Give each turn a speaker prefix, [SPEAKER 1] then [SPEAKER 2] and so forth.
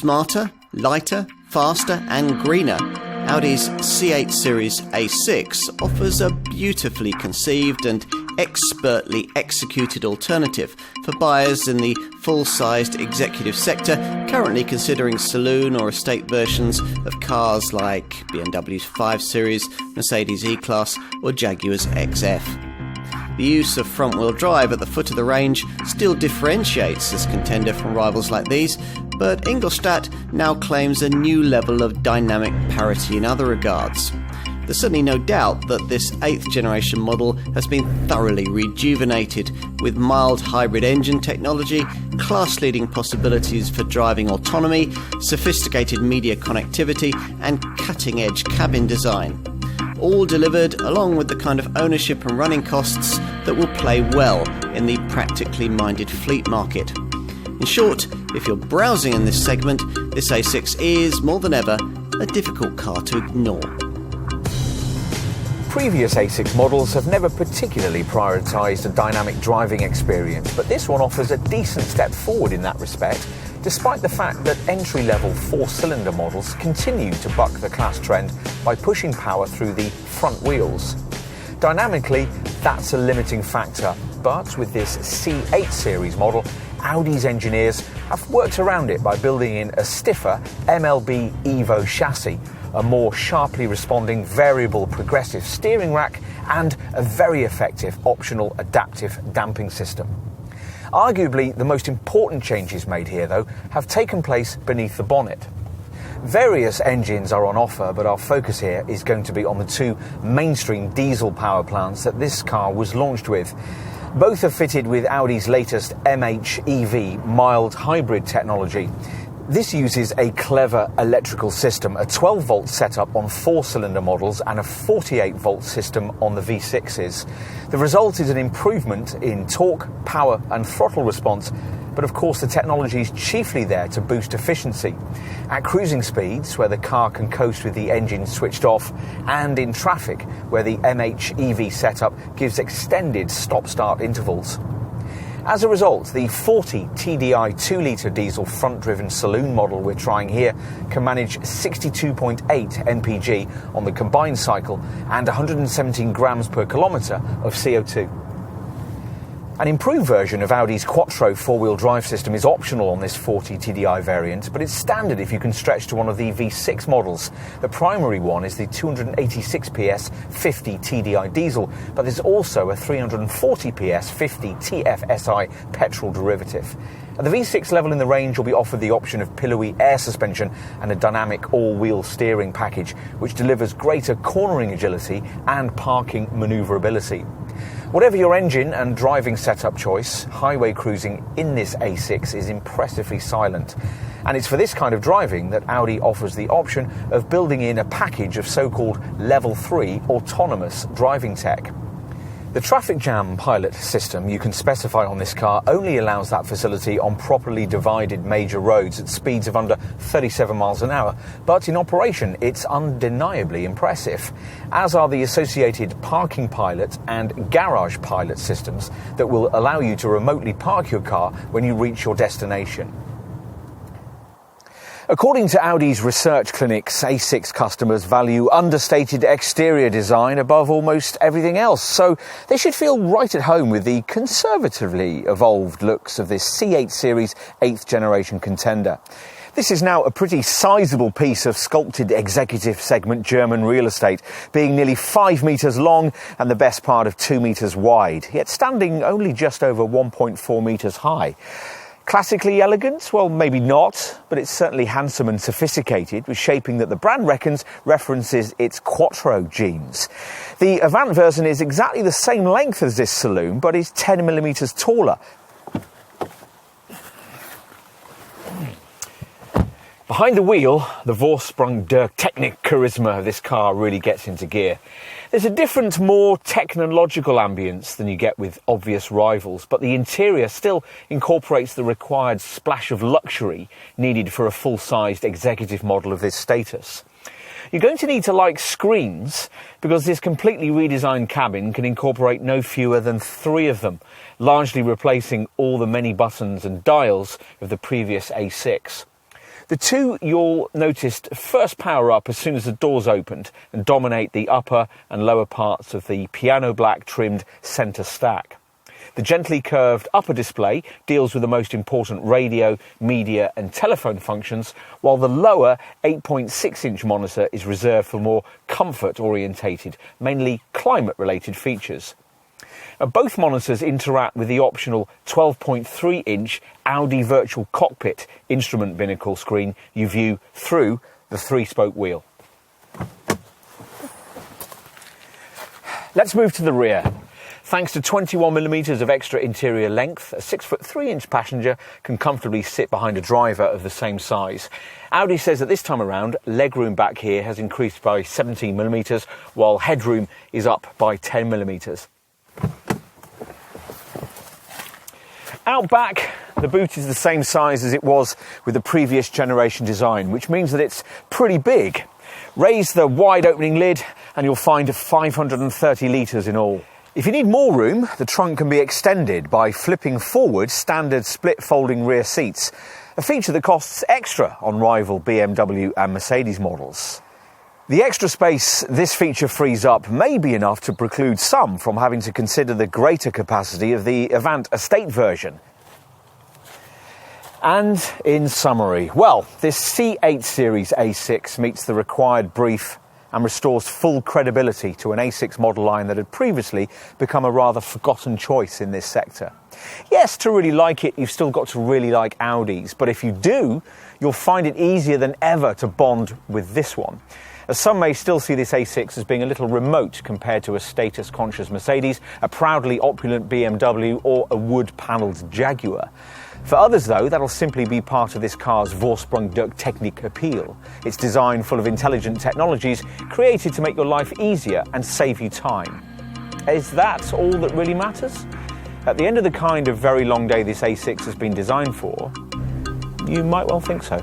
[SPEAKER 1] Smarter, lighter, faster and greener, Audi's C8 Series A6 offers a beautifully conceived and expertly executed alternative for buyers in the full-sized executive sector currently considering saloon or estate versions of cars like BMW's 5 Series, Mercedes E-Class or Jaguar's XF. The use of front-wheel drive at the foot of the range still differentiates this contender from rivals like these, but Ingolstadt now claims a new level of dynamic parity in other regards. There's certainly no doubt that this 8th generation model has been thoroughly rejuvenated with mild hybrid engine technology, class-leading possibilities for driving autonomy, sophisticated media connectivity and cutting-edge cabin design. All delivered along with the kind of ownership and running costs that will play well in the practically minded fleet market. In short, if you're browsing in this segment, this A6 is, more than ever, a difficult car to ignore.
[SPEAKER 2] Previous A6 models have never particularly prioritised a dynamic driving experience, but this one offers a decent step forward in that respect, despite the fact that entry-level 4-cylinder models continue to buck the class trend by pushing power through the front wheels. Dynamically, that's a limiting factor, but with this C8 series model, Audi's engineers have worked around it by building in a stiffer MLB Evo chassis, a more sharply responding variable progressive steering rack, and a very effective optional adaptive damping system. Arguably, the most important changes made here, though, have taken place beneath the bonnet. Various engines are on offer, but our focus here is going to be on the 2 mainstream diesel power plants that this car was launched with. Both are fitted with Audi's latest MHEV mild hybrid technology. This uses a clever electrical system, a 12-volt setup on 4-cylinder models and a 48-volt system on the V6s. The result is an improvement in torque, power and throttle response, but of course the technology is chiefly there to boost efficiency. At cruising speeds, where the car can coast with the engine switched off, and in traffic, where the MHEV setup gives extended stop-start intervals. As a result, the 40 TDI 2-litre diesel front-driven saloon model we're trying here can manage 62.8 mpg on the combined cycle and 117 grams per kilometre of CO2. An improved version of Audi's Quattro 4-wheel drive system is optional on this 40 TDI variant, but it's standard if you can stretch to one of the V6 models. The primary one is the 286 PS 50 TDI diesel, but there's also a 340 PS 50 TFSI petrol derivative. At the V6 level in the range, you'll be offered the option of pillowy air suspension and a dynamic all-wheel steering package, which delivers greater cornering agility and parking manoeuvrability. Whatever your engine and driving setup choice, highway cruising in this A6 is impressively silent. And it's for this kind of driving that Audi offers the option of building in a package of so-called Level 3 autonomous driving tech. The traffic jam pilot system you can specify on this car only allows that facility on properly divided major roads at speeds of under 37 miles an hour, but in operation it's undeniably impressive, as are the associated parking pilot and garage pilot systems that will allow you to remotely park your car when you reach your destination. According to Audi's research clinics, A6 customers value understated exterior design above almost everything else, so they should feel right at home with the conservatively evolved looks of this C8 Series 8th generation contender. This is now a pretty sizable piece of sculpted executive segment German real estate, being nearly 5 metres long and the best part of 2 metres wide, yet standing only just over 1.4 metres high. Classically elegant? Well, maybe not, but it's certainly handsome and sophisticated, with shaping that the brand reckons references its Quattro genes. The Avant version is exactly the same length as this saloon, but is 10mm taller. Behind the wheel, the Vorsprung der Technik charisma of this car really gets into gear. There's a different, more technological ambience than you get with obvious rivals, but the interior still incorporates the required splash of luxury needed for a full-sized executive model of this status. You're going to need to like screens, because this completely redesigned cabin can incorporate no fewer than 3 of them, largely replacing all the many buttons and dials of the previous A6. The two you'll notice first power up as soon as the doors opened and dominate the upper and lower parts of the piano black trimmed centre stack. The gently curved upper display deals with the most important radio, media and telephone functions, while the lower 8.6-inch monitor is reserved for more comfort-orientated, mainly climate-related features. Both monitors interact with the optional 12.3-inch Audi Virtual Cockpit instrument binnacle screen you view through the three-spoke wheel. Let's move to the rear. Thanks to 21mm of extra interior length, a 6'3" passenger can comfortably sit behind a driver of the same size. Audi says that this time around, legroom back here has increased by 17mm, while headroom is up by 10mm. Out back, the boot is the same size as it was with the previous generation design, which means that it's pretty big. Raise the wide opening lid and you'll find 530 litres in all. If you need more room, the trunk can be extended by flipping forward standard split folding rear seats, a feature that costs extra on rival BMW and Mercedes models. The extra space this feature frees up may be enough to preclude some from having to consider the greater capacity of the Avant Estate version. And in summary, well, this C8 Series A6 meets the required brief and restores full credibility to an A6 model line that had previously become a rather forgotten choice in this sector. Yes, to really like it, you've still got to really like Audis, but if you do, you'll find it easier than ever to bond with this one. As some may still see this A6 as being a little remote compared to a status-conscious Mercedes, a proudly opulent BMW or a wood-panelled Jaguar. For others, though, that'll simply be part of this car's Vorsprung durch Technik appeal. Its design full of intelligent technologies created to make your life easier and save you time. Is that all that really matters? At the end of the kind of very long day this A6 has been designed for, you might well think so.